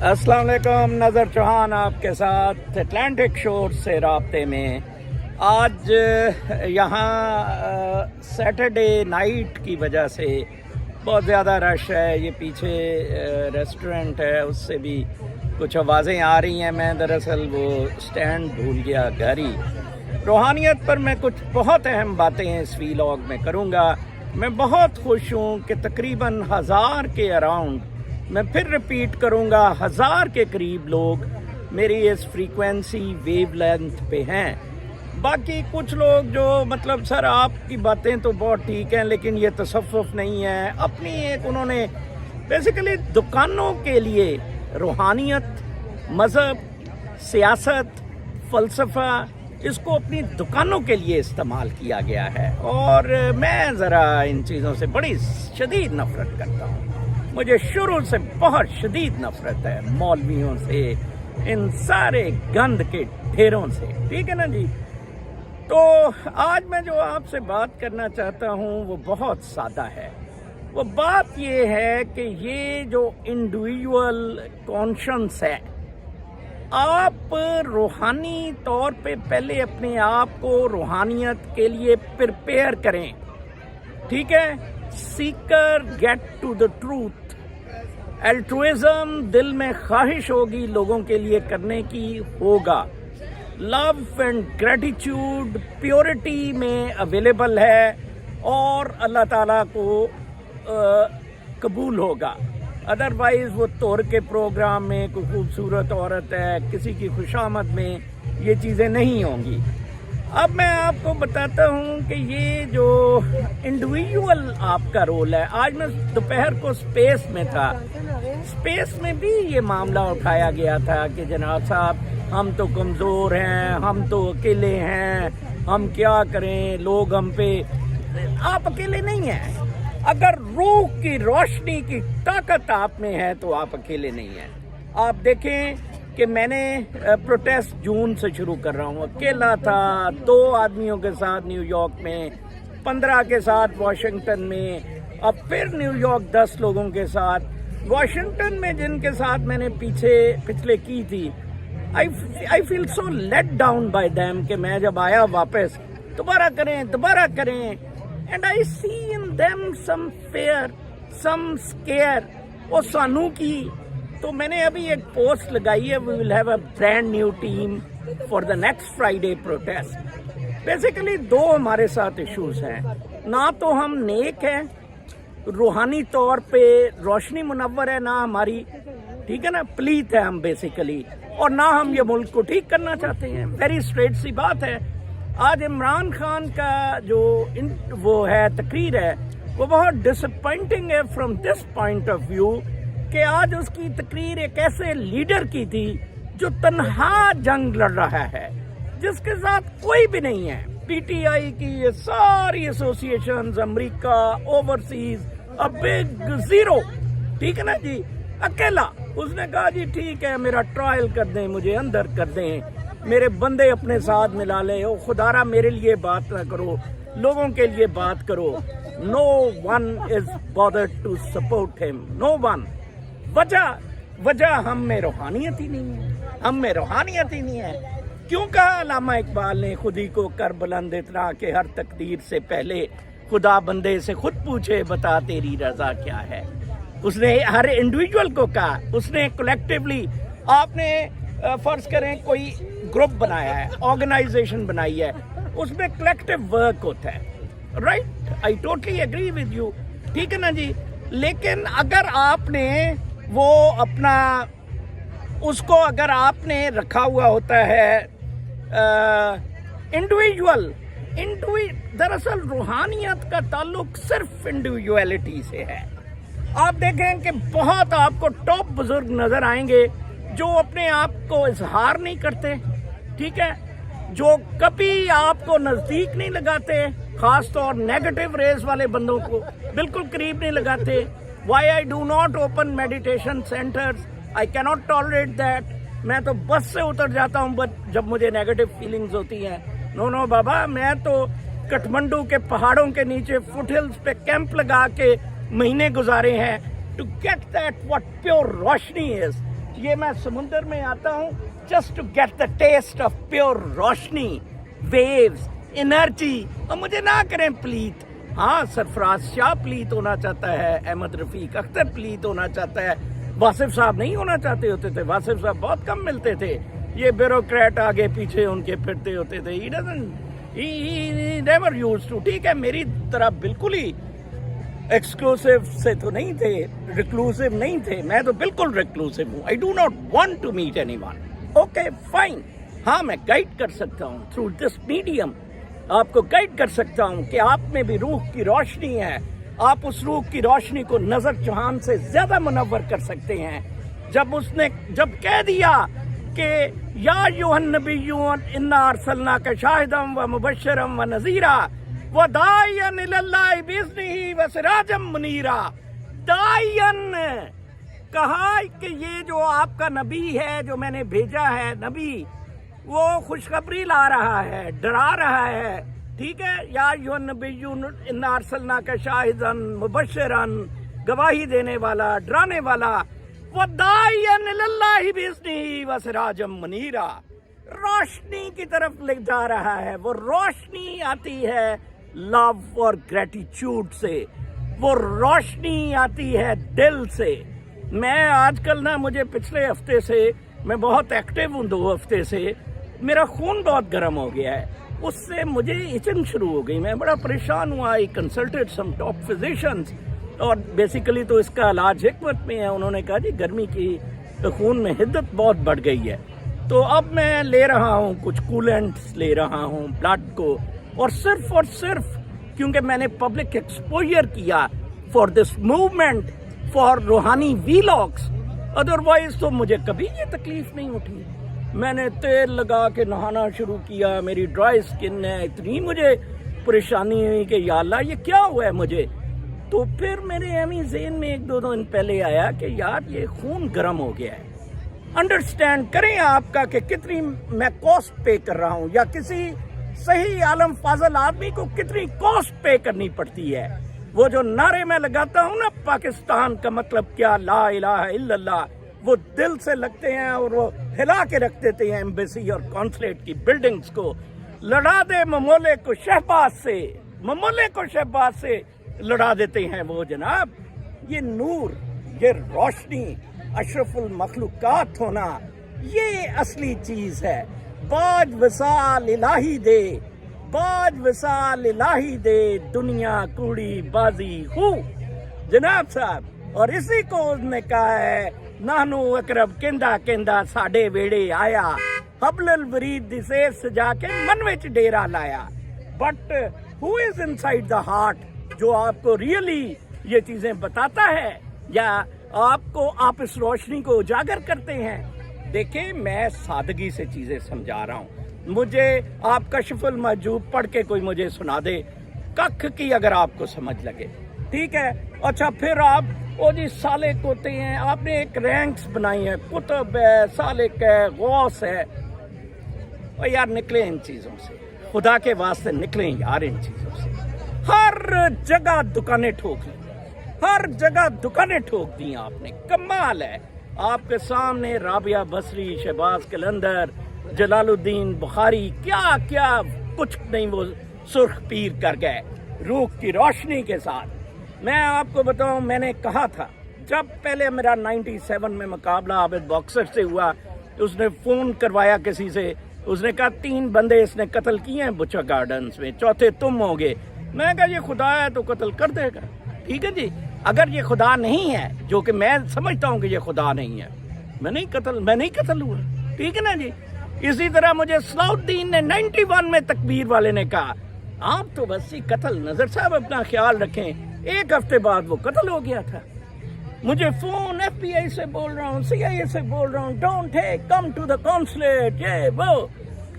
अस्सलाम वालेकुम, नज़र चौहान आपके साथ अटलांटिक शोर से राब्ते में। आज यहाँ सैटरडे नाइट की वजह से बहुत ज़्यादा रश है। ये पीछे रेस्टोरेंट है, उससे भी कुछ आवाज़ें आ रही हैं। मैं दरअसल वो स्टैंड भूल गया घर ही। रूहानियत पर मैं कुछ बहुत अहम बातें इस वीलॉग में करूँगा। मैं बहुत खुश हूँ कि तकरीबन 1000 के अराउंड, मैं फिर रिपीट करूँगा, 1000 के करीब लोग मेरी इस फ्रीक्वेंसी वेव लेंथ पे हैं। बाकी कुछ लोग जो मतलब सर आपकी बातें तो बहुत ठीक हैं लेकिन ये तसव्वुफ नहीं है, अपनी एक उन्होंने बेसिकली दुकानों के लिए रूहानियत, मज़हब, सियासत, फ़लसफ़ा, इसको अपनी दुकानों के लिए इस्तेमाल किया गया है। और मैं ज़रा इन चीज़ों से बड़ी शदीद नफ़रत करता हूँ। मुझे शुरू से बहुत शदीद नफ़रत है मौलवियों से, इन सारे गंद के ढेरों से, ठीक है ना जी। तो आज मैं जो आपसे बात करना चाहता हूँ वो बहुत सादा है। वो बात ये है कि ये जो इंडिविजुअल कॉन्शियस है, आप रूहानी तौर पे पहले अपने आप को रूहानियत के लिए प्रिपेयर करें, ठीक है। Seeker get to the truth. Altruism दिल में ख्वाहिश होगी लोगों के लिए करने की, होगा। लव एंड ग्रेटिट्यूड प्योरिटी में अवेलेबल है और अल्लाह ताला को कबूल होगा। अदरवाइज वो तौर के प्रोग्राम में कोई खूबसूरत औरत है, किसी की खुशामद में ये चीज़ें नहीं होंगी। अब मैं आपको बताता हूँ कि ये जो इंडिविजुअल आपका रोल है, आज मैं दोपहर को स्पेस में था, स्पेस में भी ये मामला उठाया गया था कि जनाब साहब हम तो कमज़ोर हैं, हम तो अकेले हैं, हम क्या करें, लोग हम पे। आप अकेले नहीं हैं। अगर रूह की रोशनी की ताकत आप में है तो आप अकेले नहीं हैं। आप देखें कि मैंने प्रोटेस्ट जून से शुरू कर रहा हूँ, अकेला था, 2 आदमियों के साथ न्यूयॉर्क में, 15 के साथ वॉशिंगटन में, अब फिर न्यूयॉर्क 10 लोगों के साथ। वॉशिंगटन में जिनके साथ मैंने पिछले की थी, I feel so let down by them कि मैं जब आया वापस दोबारा करें and I see in them some fair, some scare. वो सानू की तो मैंने अभी एक पोस्ट लगाई है, we will have a brand new team for the next Friday protest. Basically 2 हमारे साथ इश्यूज हैं, ना तो हम नेक हैं, रूहानी तौर पे रोशनी मुनव्वर है, ना हमारी, ठीक है ना, प्लीत है हम बेसिकली, और ना हम ये मुल्क को ठीक करना चाहते हैं। वेरी स्ट्रेट सी बात है। आज इमरान खान का जो वो है तकरीर है, वो बहुत डिसअपॉइंटिंग है from this point of view कि आज उसकी तकरीर एक ऐसे लीडर की थी जो तन्हा जंग लड़ रहा है, जिसके साथ कोई भी नहीं है। पीटीआई की ये सारी associations, America, overseas, a big zero, ठीक है ना जी, अकेला। उसने कहा जी ठीक है, मेरा ट्रायल कर दें, मुझे अंदर कर दें, मेरे बंदे अपने साथ मिला ले, ओ खुदारा मेरे लिए बात ना करो, लोगों के लिए बात करो। No one is bothered to support him, no one. वजह हम में रूहानियत ही नहीं है, हम में रूहानियत ही नहीं है। क्यों कहा अल्लामा इकबाल ने खुद ही को कर बुलंद इतना कि हर तकदीर से पहले खुदा बंदे से खुद पूछे बता तेरी रजा क्या है। उसने हर इंडिविजुअल को कहा, उसने कलेक्टिवली, आपने फर्ज करें कोई ग्रुप बनाया है, ऑर्गेनाइजेशन बनाई है, उसमें कलेक्टिव वर्क होता है, right. I totally agree with you, ठीक है ना जी। लेकिन अगर आपने वो अपना उसको अगर आपने रखा हुआ होता है इंडिविजुअल, दरअसल रूहानियत का ताल्लुक सिर्फ इंडिविजुअलिटी से है। आप देखें कि बहुत आपको टॉप बुजुर्ग नजर आएंगे जो अपने आप को इजहार नहीं करते, ठीक है, जो कभी आपको नजदीक नहीं लगाते, खास तौर नेगेटिव रेस वाले बंदों को बिल्कुल करीब नहीं लगाते। Why I do not open meditation centres, I cannot tolerate that. मैं तो बस से उतर जाता हूँ बट जब मुझे नेगेटिव फीलिंग्स होती हैं। नो बाबा, मैं तो काठमांडू के पहाड़ों के नीचे फुटहिल्स पे कैंप लगा के महीने गुजारे हैं to get that what pure roshni is. ये मैं समुंदर में आता हूँ just to get the taste of pure roshni, waves, energy. और मुझे ना करें प्लीत। हाँ, सरफराज शाह प्लीत होना चाहता है, अहमद रफीक अख्तर प्लीत होना चाहता है, वासिफ साहब नहीं होना चाहते होते थे। वासिफ साहब बहुत कम मिलते थे, ये ब्यूरोक्रेट आगे पीछे उनके फिरते होते थे। he never used to। ठीक है, मेरी तरह बिल्कुल ही एक्सक्लूसिव से तो नहीं थे, रिक्लूसिव नहीं थे, मैं तो बिल्कुल रिक्लूसिव हूँ। I do not want to meet anyone. Okay fine, हाँ मैं गाइड कर सकता हूँ थ्रू दिस मीडियम, आपको गाइड कर सकता हूँ कि आप में भी रूह की रोशनी है, आप उस रूह की रोशनी को नजर चौहान से ज्यादा मुनव्वर कर सकते हैं। जब कह दिया कि या युहन नबियुन इन्ना अरसलनाका शाहिदम व मुबश्शिरम व नज़ीरा व दाइयन इलल्लाहि बिइज़्निही व सिराजम मुनीरा। दाइयन कहा कि ये जो आपका नबी है, जो मैंने भेजा है नबी, वो खुशखबरी ला रहा है, डरा रहा है। ठीक है, या युहन नबियुन इन्ना अरसलनाका शाहिदन मुबश्शिरन, गवाही देने वाला, डराने वाला, वदाइयन इलल्लाहि बिइज़्निही व सिराजम मुनीरा, रोशनी की तरफ ले जा रहा है। वो रोशनी आती है लव और ग्रेटिट्यूड से, वो रोशनी आती है दिल से। मैं आजकल ना, मुझे पिछले हफ्ते से मैं बहुत एक्टिव हूँ, 2 हफ्ते से मेरा खून बहुत गर्म हो गया है, उससे मुझे इचिंग शुरू हो गई। मैं बड़ा परेशान हुआ। I consulted some top physicians और बेसिकली तो इसका इलाज हिकमत में है। उन्होंने कहा जी गर्मी की तो खून में हिद्दत बहुत बढ़ गई है, तो अब मैं ले रहा हूँ कुछ कूलेंट्स, ले रहा हूँ ब्लड को, और सिर्फ क्योंकि मैंने पब्लिक एक्सपोजर किया फॉर दिस मूवमेंट, फॉर रूहानी वीलॉग्स। अदरवाइज तो मुझे कभी ये तकलीफ नहीं उठी। मैंने तेल लगा के नहाना शुरू किया, मेरी ड्राई स्किन है, इतनी मुझे परेशानी हुई कि या अल्लाह ये क्या हुआ है मुझे। तो फिर मेरे एमी ज़हन में 1-2 दिन पहले आया कि यार ये खून गर्म हो गया है। अंडरस्टैंड करें आपका कि कितनी मैं कॉस्ट पे कर रहा हूँ, या किसी सही आलम फाजल आदमी को कितनी कॉस्ट पे करनी पड़ती है। वो जो नारे में लगाता हूँ ना, पाकिस्तान का मतलब क्या, ला इलाहा इल्लल्लाह, वो दिल से लगते हैं और वो हिला के रख देते हैं एम्बेसी और कॉन्सुलेट की बिल्डिंग्स को। लड़ा दे ममोले को शहबाज से, ममोले को शहबाज से लड़ा देते हैं वो जनाब। ये नूर, ये रोशनी, अशरफुल मखलूकात होना, ये असली चीज है। बाज वसाल इलाही दे, बाज वसाल इलाही दे, दुनिया कूड़ी बाजी हूँ जनाब साहब। और इसी को उसने कहा है, नानू अकरब केंदा केंदा साडे वेड़े आया, हबलल वरीद दी सेर सजा के मन विच डेरा लाया। But who is inside the heart, जो आपको रियली ये चीजें बताता है, या आपको आप इस रोशनी को उजागर करते हैं। देखिए, मैं सादगी से चीजें समझा रहा हूँ। मुझे आप कशफुल महजूब पढ़ के कोई मुझे सुना दे, कख की अगर आपको समझ लगे, ठीक है। अच्छा, फिर आप वो जी सालिक होते हैं, आपने एक रैंक्स बनाई है, कुतुब है, सालिक है, गौस है। और यार निकले इन चीजों से, खुदा के वास्ते निकले यार इन चीजों से। हर जगह दुकानें ठोक ली, हर जगह दुकानें ठोक दी आपने, कमाल है। आपके सामने राबिया बसरी, शहबाज कलंदर, जलालुद्दीन बुखारी, क्या क्या कुछ नहीं वो सुर्ख पीर कर गए रूह की रोशनी के साथ। मैं आपको बताऊं, मैंने कहा था जब पहले मेरा 97 में मुकाबला आबिद बॉक्सर से हुआ, तो उसने फोन करवाया किसी से, उसने कहा 3 बंदे इसने कत्ल किए हैं बुचा गार्डन्स में, चौथे तुम होगे। मैं कहा ये खुदा है तो कत्ल कर देगा, ठीक है जी। अगर ये खुदा नहीं है, जो कि मैं समझता हूँ कि ये खुदा नहीं है, मैं नहीं कत्ल हुआ, ठीक है ना जी। इसी तरह मुझे सलाउद्दीन ने 91 में तकबीर वाले ने कहा आप तो बस ही कत्ल, नजर साहब अपना ख्याल रखें। 1 हफ्ते बाद वो कत्ल हो गया था। मुझे फोन FBI से बोल रहा हूँ, CIA से बोल रहा हूँ, don't take, come to the consulate, ये वो,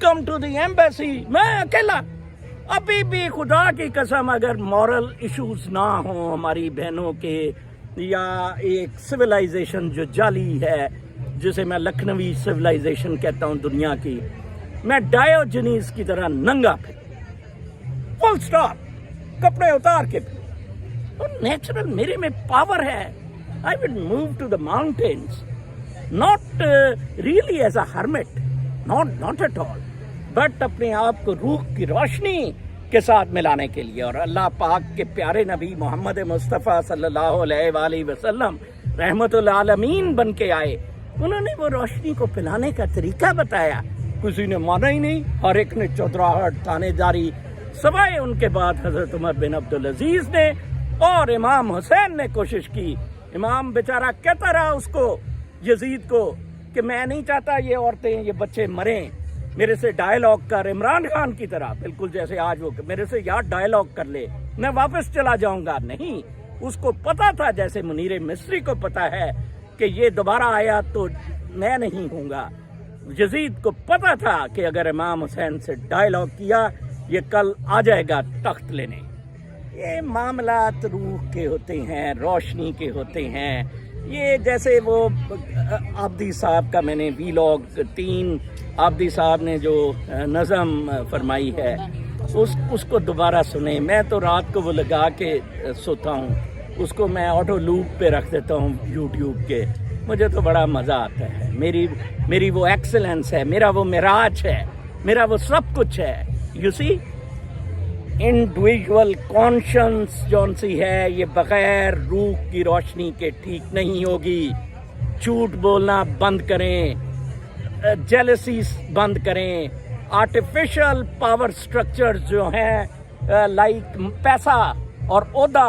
कम टू द एम्बेसी। मैं अकेला, अभी भी खुदा की कसम, अगर मॉरल इश्यूज ना हो हमारी बहनों के, या एक सिविलाइजेशन जो जाली है, जिसे मैं लखनवी सिविलाइजेशन कहता हूँ दुनिया की, मैं डायोजनीस की तरह नंगा फिर, फुल स्टॉप, कपड़े उतार के। तो नेचुरल मेरे में पावर है। I will move to the mountains, not really as a hermit, not at all, but अपने आप को रूह की रोशनी के साथ मिलाने के लिए। और अल्लाह पाक के प्यारे नबी मोहम्मद मुस्तफ़ा सल्लल्लाहु अलैहि वसल्लम रहमतुल आलमीन बन के आए, उन्होंने वो रोशनी को पिलाने का तरीका बताया। किसी ने माना ही नहीं, हर एक ने चौधराहट थानेदारी, सवाए उनके बाद हजरत उमर बिन अब्दुल अजीज ने और इमाम हुसैन ने कोशिश की। इमाम बेचारा कहता रहा उसको, यजीद को, कि मैं नहीं चाहता ये औरतें ये बच्चे मरें, मेरे से डायलॉग कर, इमरान खान की तरह, बिल्कुल जैसे आज वो मेरे से यार डायलॉग कर ले, मैं वापस चला जाऊंगा। नहीं, उसको पता था, जैसे मुनीर मिस्री को पता है कि ये दोबारा आया तो मैं नहीं हूँगा। यजीद को पता था कि अगर इमाम हुसैन से डायलॉग किया ये कल आ जाएगा तख्त लेने। ये मामलात रूह के होते हैं, रोशनी के होते हैं। ये जैसे वो आब्दी साहब का मैंने वीलॉग 3 आब्दी साहब ने जो नज़म फरमाई है उसको दोबारा सुने। मैं तो रात को वो लगा के सोता हूँ, उसको मैं ऑटो लूप पे रख देता हूँ यूट्यूब के, मुझे तो बड़ा मज़ा आता है। मेरी वो एक्सेलेंस है, मेरा वो मिराज है, मेरा वो सब कुछ है। यू सी, इंडिविजुअल कॉन्शियंस जौन सी है ये बगैर रूह की रोशनी के ठीक नहीं होगी। झूठ बोलना बंद करें, जेलसी बंद करें, आर्टिफिशियल पावर स्ट्रक्चर्स जो हैं लाइक पैसा और ओहदा,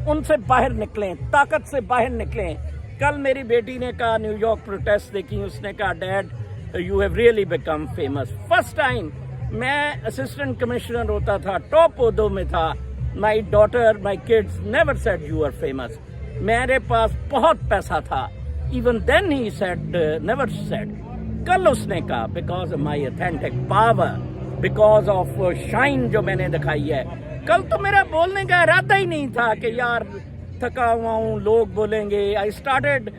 उनसे बाहर निकलें, ताकत से बाहर निकलें। कल मेरी बेटी ने कहा, न्यूयॉर्क प्रोटेस्ट देखी, उसने कहा dad you have really become famous. First time मैं असिस्टेंट कमिश्नर होता था, टॉप ओहदों में था, my daughter my kids never said you are famous. मेरे पास बहुत पैसा था, even then he said never said. कल उसने कहा because of my authentic power, because of shine जो मैंने दिखाई है। कल तो मेरा बोलने का इरादा ही नहीं था कि यार थका हुआ हूँ, लोग बोलेंगे। I started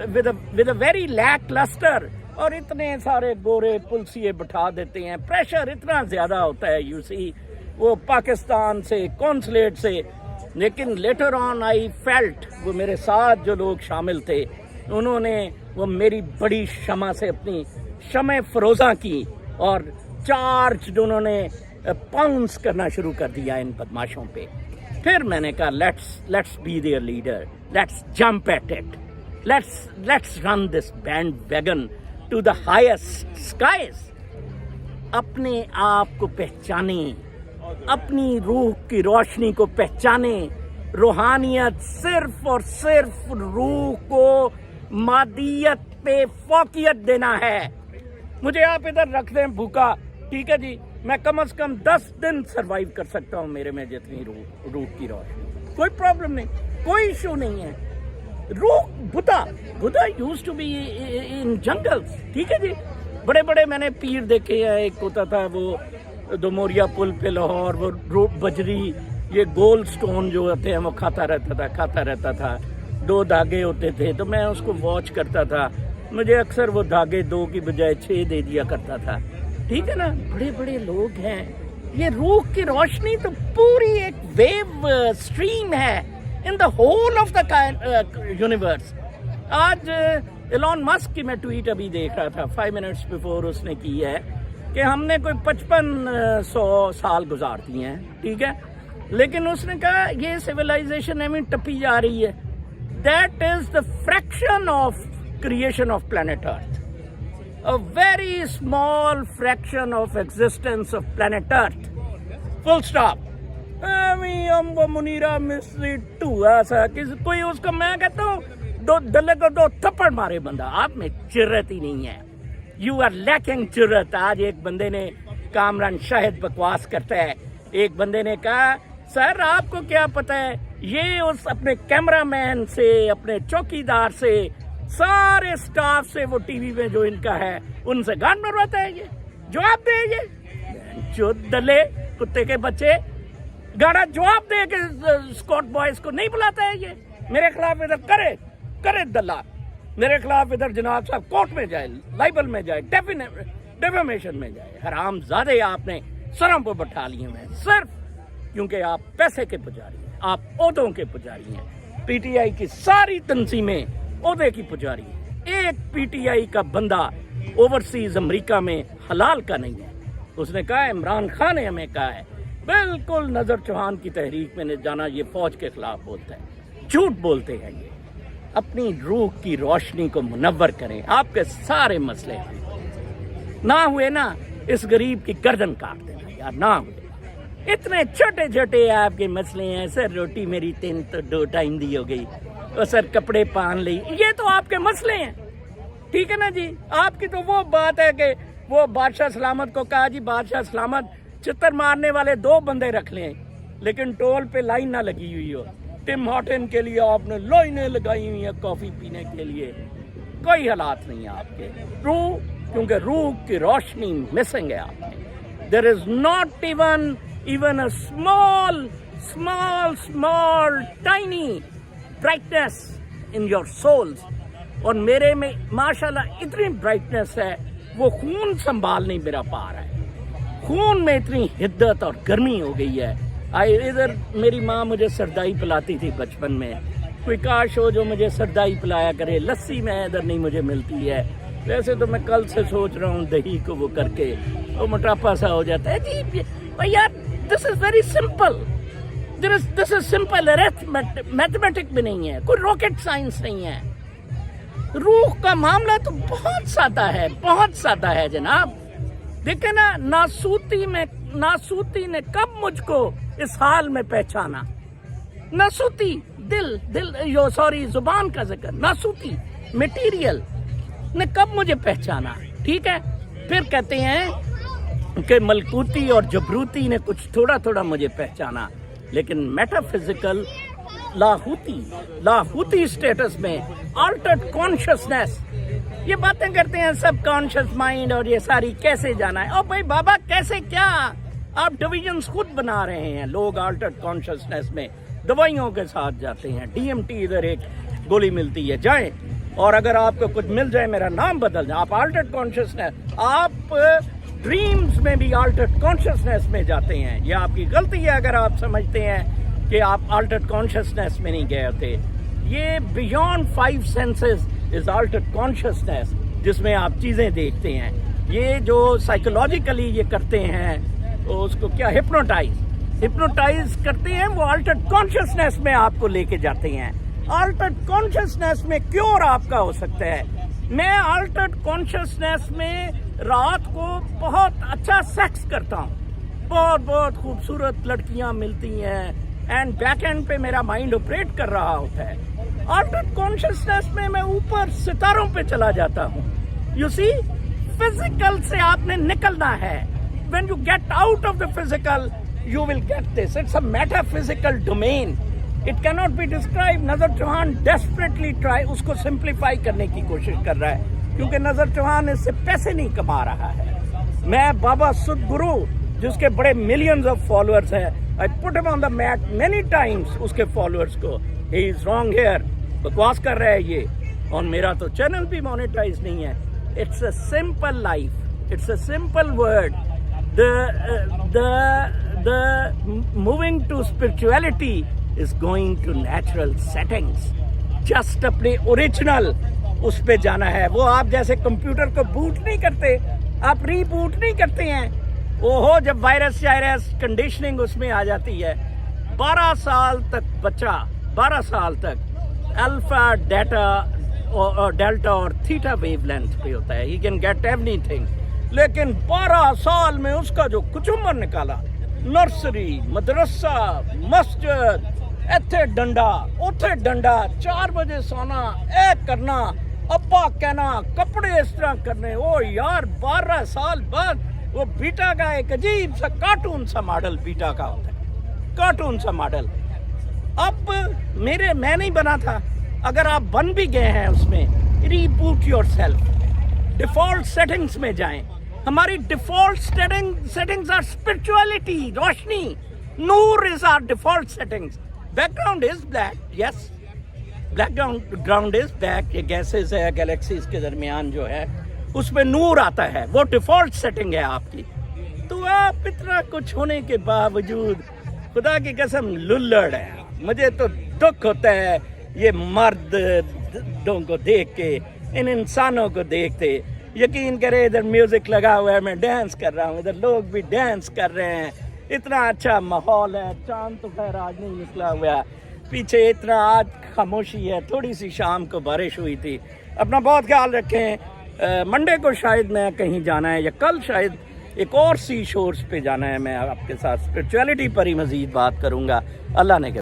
with a very lacklustre, और इतने सारे गोरे पुलसिए बिठा देते हैं, प्रेशर इतना ज़्यादा होता है। यू सी, वो पाकिस्तान से, कॉन्सुलेट से। लेकिन लेटर ऑन आई फेल्ट, वो मेरे साथ जो लोग शामिल थे उन्होंने वो मेरी बड़ी शमा से अपनी शमे फरोज़ा की और चार्ज उन्होंने पाउंस करना शुरू कर दिया इन बदमाशों पे। फिर मैंने कहा let's be their leader, let's jump at it, let's run this bandwagon to the highest skies. अपने आप को पहचाने, अपनी रूह की रोशनी को पहचाने। रूहानियत सिर्फ और सिर्फ रूह को मादियत पे फौकियत देना है। मुझे आप इधर रख दें भूखा, ठीक है जी, मैं कम से कम 10 दिन सरवाइव कर सकता हूँ मेरे में जितनी रूह की रोशनी, कोई प्रॉब्लम नहीं, कोई इशू नहीं है। रूह Buddha used to be in jungles, ठीक है जी। बड़े बड़े मैंने पीर देखे हैं, एक होता था वो दोमोरिया पुल पे लाहौर, वो बजरी, ये गोल्ड स्टोन जो होते हैं वो खाता रहता था। 2 धागे होते थे, तो मैं उसको वॉच करता था। मुझे अक्सर वो धागे 2 की बजाय 6 दे दिया करता था, ठीक है ना। बड़े बड़े लोग हैं। ये रूह की रोशनी तो पूरी एक वेव स्ट्रीम है in the whole of the universe. आज एलॉन मस्क की मैं ट्वीट अभी देख रहा था, 5 मिनट्स बिफोर उसने की है कि हमने कोई 5500 साल गुजार दिए हैं, ठीक है, लेकिन उसने कहा ये सिविलाइजेशन हमें टपी जा रही है। That is the fraction of creation of planet earth, a very small fraction of existence of planet Earth, full stop। हमको मुनीरा मिस्री टूआ सा कोई उसको, मैं कहता हूँ 2 दल्ले को 2 थप्पड़ मारे बंदा, आप में जुर्रत ही नहीं है। यू आर लैकिंग जुर्रत। आज एक बंदे ने, कामरान शाहिद बकवास करता है, एक बंदे ने कहा सर आपको क्या पता है, ये उस अपने कैमरामैन से, अपने चौकीदार से, सारे स्टाफ से, वो टीवी में जो इनका है उनसे गान मरवाता है। ये जवाब दे, ये जो दले कुत्ते के बच्चे गाना जवाब दे के स्कॉट बॉयज को नहीं बुलाता है। ये मेरे खिलाफ इधर करे दल्ला, मेरे खिलाफ इधर जनाब साहब कोर्ट में जाए, लाइबल में जाए, डेफेमेशन में जाए। हरामजादे आपने सरों पर बैठा लिए हैं सिर्फ क्योंकि आप पैसे के पुजारी हैं, आप ओहदों के पुजारी हैं। पीटीआई की सारी तंजीमें ओहदे की पुजारी है। एक पीटीआई का बंदा ओवरसीज अमेरिका में हलाल का नहीं है। उसने कहा इमरान खान ने हमें कहा है, बिल्कुल नजर चौहान की तहरीक में जाना ये फौज के खिलाफ बोलता है, झूठ बोलते हैं ये। अपनी रूह की रोशनी को मुनव्वर करें, आपके सारे मसले ना हुए ना, इस गरीब की गर्दन काट देना यार, ना हुए। इतने छोटे छोटे आपके मसले हैं, सर रोटी मेरी 3 तो 2 टाइम दी हो गई, और सर कपड़े पहन ली, ये तो आपके मसले हैं, ठीक है ना जी। आपकी तो वो बात है कि वो बादशाह सलामत को कहा जी बादशाह सलामत चित्तर मारने वाले 2 बंदे रख लें, लेकिन टोल पे लाइन ना लगी हुई हो। टिम हॉर्टन के लिए आपने लाइनें लगाई हुई है कॉफी पीने के लिए, कोई हालात नहीं है आपके। रूह, क्योंकि रूह की रोशनी मिसिंग है आपके। There is not even a small tiny brightness in your souls. और मेरे में माशाल्लाह इतनी ब्राइटनेस है, वो खून संभाल नहीं मेरा पा रहा है। खून में इतनी हिद्दत और गर्मी हो गई है। इधर मेरी माँ मुझे सरदाई पिलाती थी बचपन में, कोई काश हो जो मुझे सरदाई पिलाया करे, लस्सी में इधर नहीं मुझे मिलती है। वैसे तो मैं कल से सोच रहा हूँ दही को वो करके, वो मोटापा सा हो जाता है जी भैया। This is very simple, this is simple arithmetic, mathematic भी नहीं है, कोई रॉकेट साइंस नहीं है। रूह का मामला तो बहुत सादा है, बहुत सादा है जनाब। देखे ना, नासूती ने कब मुझको इस हाल में पहचाना। नासूती जुबान का जिक्र, नासूती मटेरियल ने कब मुझे पहचाना, ठीक है। फिर कहते हैं कि मलकूती और जबरूती ने कुछ थोड़ा थोड़ा मुझे पहचाना, लेकिन मेटाफिजिकल लाहूती स्टेटस में अल्टर्ड कॉन्शियसनेस, ये बातें करते हैं सब कॉन्शियस माइंड और ये सारी कैसे जाना है। और भाई बाबा कैसे, क्या आप डिविजन्स खुद बना रहे हैं। लोग अल्टर्ड कॉन्शियसनेस में दवाइयों के साथ जाते हैं, डीएमटी इधर एक गोली मिलती है, जाएं, और अगर आपको कुछ मिल जाए मेरा नाम बदल जाए। आप अल्टर्ड कॉन्शियसनेस, आप ड्रीम्स में भी अल्टर्ड कॉन्शियसनेस में जाते हैं। ये आपकी गलती है अगर आप समझते हैं कि आप अल्टर्ड कॉन्शियसनेस में नहीं गए होते। ये beyond 5 senses is Altered consciousness, जिसमें आप चीजें देखते हैं। ये जो साइकोलॉजिकली ये करते हैं, उसको क्या हिप्नोटाइज करते हैं, वो अल्टर्ड कॉन्शियसनेस में आपको लेके जाते हैं। अल्टर्ड कॉन्शियसनेस में क्योर आपका हो सकता है। मैं अल्टर्ड कॉन्शियसनेस में रात को बहुत अच्छा सेक्स करता हूँ, बहुत खूबसूरत लड़कियां मिलती हैं, एंड बैक एंड पे मेरा माइंड ऑपरेट कर रहा होता है। अल्टर्ड कॉन्शियसनेस में मैं ऊपर सितारों पे चला जाता हूँ। यू सी, फिजिकल से आपने निकलना है। When you get out of the physical, you will get this. It's a metaphysical domain. It cannot be described. नजर चौहान desperately try उसको simplify करने की कोशिश कर रहा है, क्योंकि नजर चौहान इससे पैसे नहीं कमा रहा है। मैं बाबा सदगुरु, जिसके बड़े millions of followers हैं, I put him on the mat many times, उसके followers को, he is wrong here, बकवास कर रहा है ये, और मेरा तो चैनल भी मोनेटाइज नहीं है। It's a simple life. It's a simple word. The moving to spirituality is going to natural settings. Just अपने ओरिजिनल उस पे जाना है। वो आप जैसे कंप्यूटर को बूट नहीं करते, आप रीबूट नहीं करते हैं। ओहो, जब वायरस कंडीशनिंग उसमें आ जाती है, 12 साल तक बच्चा, 12 साल तक अल्फा डेल्टा और थीटा वेवलेंथ पे होता है। ही कैन गेट एवरीथिंग, लेकिन 12 साल में उसका जो कुचुम्बर निकाला, नर्सरी, मदरसा, मस्जिद, इत्थे डंडा उथे डंडा, 4 बजे सोना, करना, अब्बा कहना, कपड़े इस तरह करने। ओ यार, 12 साल बाद वो बीटा का एक अजीब सा कार्टून सा मॉडल बीटा का होता है, कार्टून सा मॉडल। अब मैं नहीं बना था, अगर आप बन भी गए हैं उसमें, रीबूट योरसेल्फ, डिफॉल्ट सेटिंग्स में जाएं। हमारी default settings are spirituality, roshni, noor is our default settings. Background is black, yes, background is black. ये गैसेस है गैलेक्सीज के दरमियान जो है, उसमें नूर आता है, वो डिफॉल्ट सेटिंग है आपकी। तो आप इतना कुछ होने के बावजूद, खुदा की कसम, लुल्लड़ है। मुझे तो दुख होता है ये मर्दों को देख के ان انسانوں کو دیکھتے. یقین کرے ادھر میوزک لگا ہوا ہے, میں ڈانس کر رہا ہوں, ادھر لوگ بھی ڈانس کر رہے ہیں, اتنا اچھا ماحول ہے. چاند تو خیر آج نہیں نکلا ہوا, پیچھے اتنا آج خاموشی ہے, تھوڑی سی شام کو بارش ہوئی تھی. اپنا بہت خیال رکھیں. منڈے کو شاید میں کہیں جانا ہے, یا کل شاید ایک اور سی شورز پہ جانا ہے. میں آپ کے ساتھ اسپرچویلٹی پر ہی مزید بات کروں گا. اللہ نے